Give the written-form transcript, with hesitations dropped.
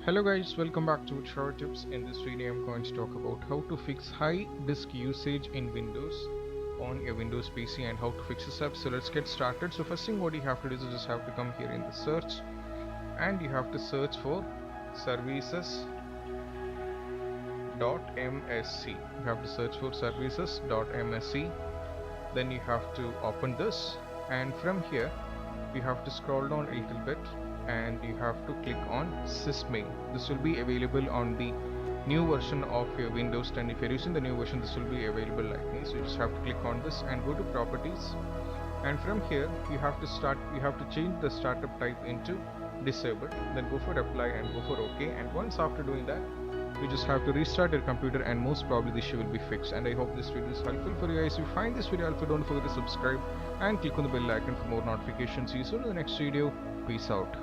Hello guys, welcome back to Short Tips. In this video I'm going to talk about how to fix high disk usage in Windows on your Windows PC and how to fix this up. So let's get started. So first thing what you have to do is you just have to come here in the search and you have to search for services.msc. You have to search for services.msc. Then you have to open this, and from here you have to scroll down a little bit and you have to click on sysmail. This will be available on the new version of your Windows 10. If you're using the new version, this will be available like this. So you just have to click on this and go to properties, and from here you have to change the startup type into disabled, then go for apply and go for OK. And once after doing that, you just have to restart your computer and most probably the issue will be fixed. And I hope this video is helpful for you guys. If you find this video helpful, don't forget to subscribe and click on the bell icon for more notifications. See you soon in the next video. Peace out.